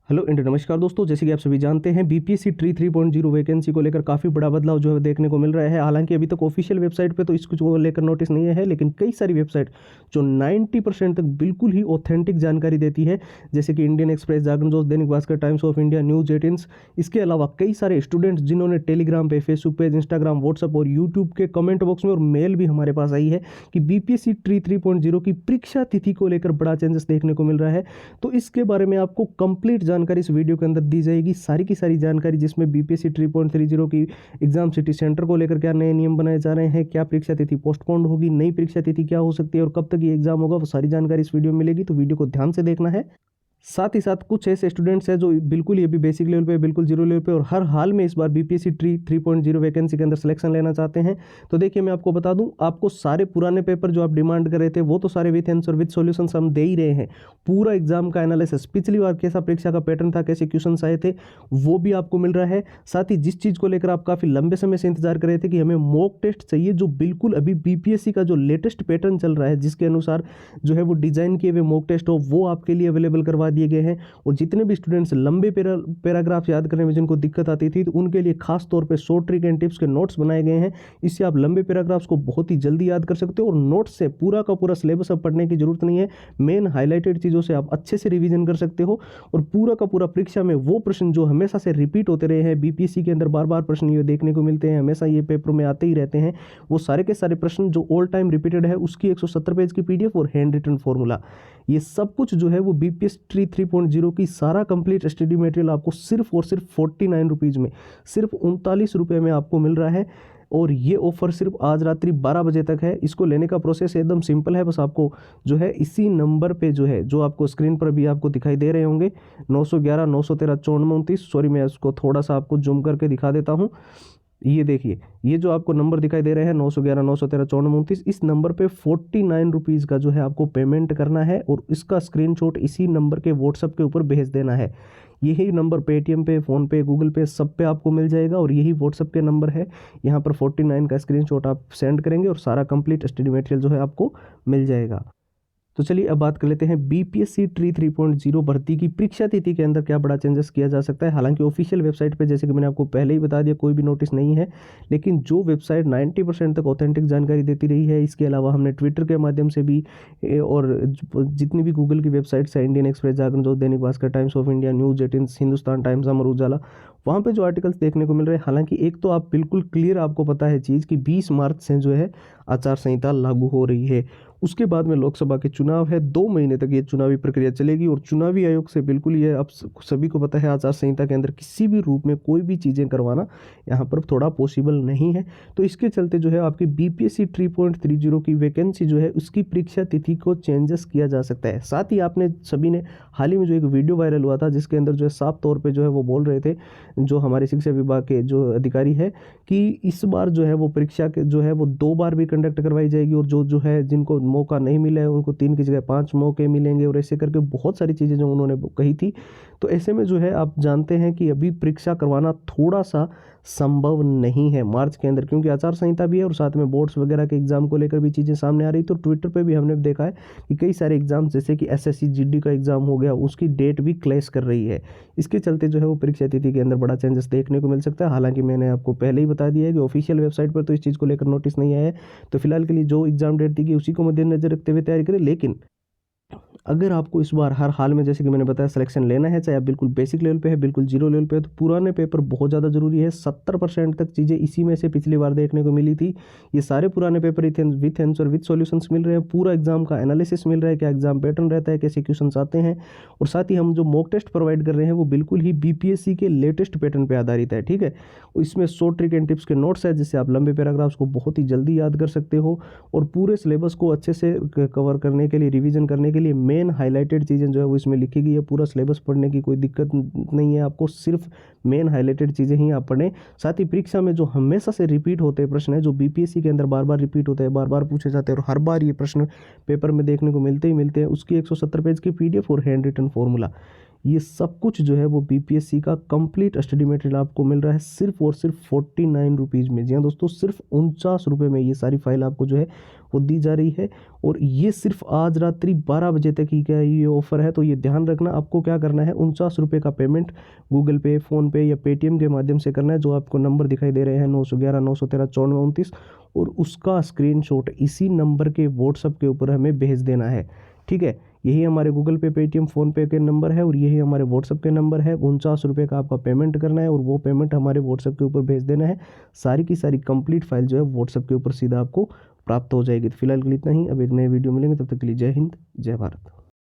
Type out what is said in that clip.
Hello India, नमस्कार दोस्तों। जैसे कि आप सभी जानते हैं, बीपीएससी ट्री 3.0 वैकेंसी को लेकर काफ़ी बड़ा बदलाव जो है देखने को मिल रहा है। हालांकि अभी तक ऑफिशियल वेबसाइट पे तो इसको लेकर नोटिस नहीं है, लेकिन कई सारी वेबसाइट जो 90% तक बिल्कुल ही ऑथेंटिक जानकारी देती है, जैसे कि इंडियन एक्सप्रेस, जागरण जोत, Dainik Bhaskar, Times of India, News 18। इसके अलावा कई सारे स्टूडेंट्स जिन्होंने टेलीग्राम पे, फेसबुक पेज, इंस्टाग्राम, व्हाट्सअप और यूट्यूब के कमेंट बॉक्स में और मेल भी हमारे पास आई है कि बीपीएससी ट्री 3.0 की परीक्षा तिथि को लेकर बड़ा चेंजेस देखने को मिल रहा है। तो इसके बारे में आपको कंप्लीट जानकारी इस वीडियो के अंदर दी जाएगी, सारी की सारी जानकारी, जिसमें बीपीएससी 3.30 की एग्जाम सिटी सेंटर को लेकर क्या नए नियम बनाए जा रहे हैं, क्या परीक्षा तिथि पोस्टपोन्ड होगी, नई परीक्षा तिथि क्या हो सकती है और कब तक ये एग्जाम होगा, वो सारी जानकारी इस वीडियो में मिलेगी। तो वीडियो को ध्यान से देखना है। साथ ही साथ कुछ ऐसे स्टूडेंट्स हैं जो बिल्कुल ये भी बेसिक लेवल पे, बिल्कुल जीरो लेवल पे और हर हाल में इस बार बीपीएससी ट्री 3.0 वैकेंसी के अंदर सिलेक्शन लेना चाहते हैं। तो देखिए, मैं आपको बता दूं, आपको सारे पुराने पेपर जो आप डिमांड कर रहे थे वो तो सारे विथ आंसर विथ सॉल्यूशंस हम दे ही रहे हैं। पूरा एग्जाम का एनालिसिस, पिछली बार कैसा परीक्षा का पैटर्न था, कैसे क्वेश्चन आए थे, वो भी आपको मिल रहा है। साथ ही जिस चीज़ को लेकर आप काफ़ी लंबे समय से इंतजार कर रहे थे कि हमें मॉक टेस्ट चाहिए, जो बिल्कुल अभी बीपीएससी का जो लेटेस्ट पैटर्न चल रहा है, जिसके अनुसार जो है वो डिजाइन किए हुए मॉक टेस्ट हो, वो आपके लिए अवेलेबल करवा दिए गए हैं। और जितने भी स्टूडेंट्स लंबे पैराग्राफ याद करने में जिनको दिक्कत आती थी, तो उनके लिए खास तौर पे शॉर्ट ट्रिक एंड टिप्स के नोट्स बनाए गए हैं। इससे आप लंबे पैराग्राफ्स को बहुत ही जल्दी याद कर सकते हो और नोट्स से पूरा का पूरा सिलेबस अब पढ़ने की जरूरत नहीं है। मेन हाईलाइटेड चीज़ों से आप अच्छे से रिवीजन कर सकते हो और पूरा का पूरा परीक्षा में वो प्रश्न जो हमेशा से रिपीट होते रहे हैं, बीपीएससी के अंदर बार बार प्रश्न ये देखने को मिलते हैं, हमेशा ये पेपर में आते ही रहते हैं, वो सारे के सारे प्रश्न जो ऑल टाइम रिपीटेड है, उसकी 170 पेज की पीडीएफ और हैंड रिटन फॉर्मूला, ये सब कुछ जो है वो बीपीएससी ट्री 3.0 की सारा कंप्लीट स्टडी मटेरियल आपको सिर्फ और सिर्फ 49 रुपीज़ में, सिर्फ 39 रुपये में आपको मिल रहा है। और ये ऑफर सिर्फ आज रात्रि 12 बजे तक है। इसको लेने का प्रोसेस एकदम सिंपल है। बस आपको जो है इसी नंबर पे जो है, जो आपको स्क्रीन पर भी आपको दिखाई दे रहे होंगे, 911 913 5429, सॉरी मैं इसको थोड़ा सा आपको जूम करके दिखा देता हूँ। ये देखिए, ये जो आपको नंबर दिखाई दे रहे हैं 911 913 5429, इस नंबर पे 49 रुपीज़ का जो है आपको पेमेंट करना है और इसका स्क्रीनशॉट इसी नंबर के व्हाट्सएप के ऊपर भेज देना है। यही नंबर पेटीएम पे, फ़ोन पे, गूगल पे, सब पे आपको मिल जाएगा और यही व्हाट्सएप के नंबर है। यहाँ पर 49 का स्क्रीनशॉट आप सेंड करेंगे और सारा कंप्लीट स्टडी मटेरियल जो है आपको मिल जाएगा। तो चलिए अब बात कर लेते हैं बीपीएससी ट्री 3.0 भर्ती की परीक्षा तिथि के अंदर क्या बड़ा चेंजेस किया जा सकता है। हालांकि ऑफिशियल वेबसाइट पे, जैसे कि मैंने आपको पहले ही बता दिया, कोई भी नोटिस नहीं है, लेकिन जो वेबसाइट 90% तक ऑथेंटिक जानकारी देती रही है, इसके अलावा हमने ट्विटर के माध्यम से भी और जितनी भी गूगल की वेबसाइट्स है, इंडियन एक्सप्रेस, जागरण जोत, Dainik Bhaskar, Times of India, News 18, Hindustan Times, Amar Ujala, वहाँ पे जो आर्टिकल्स देखने को मिल रहे हैं। हालांकि एक तो आप बिल्कुल क्लियर आपको पता है चीज़ कि 20 मार्च से जो है आचार संहिता लागू हो रही है। उसके बाद में लोकसभा के चुनाव है, 2 महीने तक ये चुनावी प्रक्रिया चलेगी और चुनावी आयोग से बिल्कुल ये आप सभी को पता है, आचार संहिता के अंदर किसी भी रूप में कोई भी चीज़ें करवाना यहाँ पर थोड़ा पॉसिबल नहीं है। तो इसके चलते जो है आपकी बीपीएससी 3.30 की वैकेंसी जो है उसकी परीक्षा तिथि को चेंजेस किया जा सकता है। साथ ही आपने सभी ने हाल ही में जो एक वीडियो वायरल हुआ था, जिसके अंदर जो है साफ तौर पर जो है वो बोल रहे थे, जो हमारे शिक्षा विभाग के जो अधिकारी है, कि इस बार जो है वो परीक्षा के जो है वो 2 बार भी कंडक्ट करवाई जाएगी और जो है जिनको मौका नहीं मिला है उनको 3 की जगह 5 मौके मिलेंगे और ऐसे करके बहुत सारी चीज़ें जो उन्होंने कही थी। तो ऐसे में जो है आप जानते हैं कि अभी परीक्षा करवाना थोड़ा सा संभव नहीं है मार्च के अंदर, क्योंकि आचार संहिता भी है और साथ में बोर्ड्स वगैरह के एग्जाम को लेकर भी चीज़ें सामने आ रही। तो ट्विटर पे भी हमने देखा है कि कई सारे एग्जाम, जैसे कि एसएससी जीडी का एग्जाम हो गया, उसकी डेट भी क्लैश कर रही है। इसके चलते जो है वो परीक्षा तिथि के अंदर बड़ा चेंजेस देखने को मिल सकता है। हालांकि मैंने आपको पहले ही बता दिया है कि ऑफिशियल वेबसाइट पर तो इस चीज़ को लेकर नोटिस नहीं आया है। तो फिलहाल के लिए जो एग्जाम डेट दी गई उसी को मद्देनजर रखते हुए तैयारी करें। लेकिन अगर आपको इस बार हर हाल में, जैसे कि मैंने बताया, सिलेक्शन लेना है, चाहे आप बिल्कुल बेसिक लेवल पे है, बिल्कुल जीरो लेवल पे है, तो पुराने पेपर बहुत ज़्यादा जरूरी है। 70% तक चीज़ें इसी में से पिछली बार देखने को मिली थी। ये सारे पुराने paper with answer with solutions मिल रहे हैं, पूरा एग्जाम का एनालिसिस मिल रहा है, क्या एग्जाम पैटर्न रहता है, कैसे क्वेश्चन आते हैं, और साथ ही हम जो मॉक टेस्ट प्रोवाइड कर रहे हैं वो बिल्कुल ही बीपीएससी के लेटेस्ट पैटर्न पर आधारित है। ठीक है, इसमें शॉर्ट ट्रिक एंड टिप्स के नोट्स है, जिससे आप लंबे पैराग्राफ्स को बहुत ही जल्दी याद कर सकते हो और पूरे सिलेबस को अच्छे से कवर करने के लिए, रिविजन करने के लिए मेन हाईलाइटेड चीज़ें जो है वो इसमें लिखी गई है। पूरा सिलेबस पढ़ने की कोई दिक्कत नहीं है आपको, सिर्फ मेन हाईलाइटेड चीज़ें ही आप पढ़ें। साथ ही परीक्षा में जो हमेशा से रिपीट होते हैं प्रश्न है, जो बीपीएससी के अंदर बार बार रिपीट होते हैं, बार बार पूछे जाते हैं और हर बार ये प्रश्न पेपर में देखने को मिलते हैं, उसकी 170 पेज की पीडीएफ और हैंड रिटन फॉर्मूला, ये सब कुछ जो है वो बीपीएससी का कंप्लीट स्टडी मटेरियल आपको मिल रहा है सिर्फ और सिर्फ 49 रुपीज़ में। जी हाँ दोस्तों, सिर्फ 49 रुपये में ये सारी फाइल आपको जो है वो दी जा रही है। और ये सिर्फ आज रात्रि 12 बजे तक ही का ये ऑफर है, तो ये ध्यान रखना। आपको क्या करना है, 49 रुपये का पेमेंट गूगल पे, फ़ोनपे या पेटीएम के माध्यम से करना है, जो आपको नंबर दिखाई दे रहे हैं 911 913 9429, और उसका स्क्रीनशॉट इसी नंबर के व्हाट्सएप के ऊपर हमें भेज देना है। ठीक है, यही हमारे गूगल पे, पेटीएम, फ़ोनपे के नंबर है और यही हमारे व्हाट्सएप के नंबर है। 49 रुपये का आपका पेमेंट करना है और वो पेमेंट हमारे व्हाट्सएप के ऊपर भेज देना है। सारी की सारी कंप्लीट फाइल जो है व्हाट्सएप के ऊपर सीधा आपको प्राप्त हो जाएगी। तो फिलहाल के लिए इतना ही, अब एक नए वीडियो मिलेंगे, तब तक के लिए जय हिंद, जय भारत।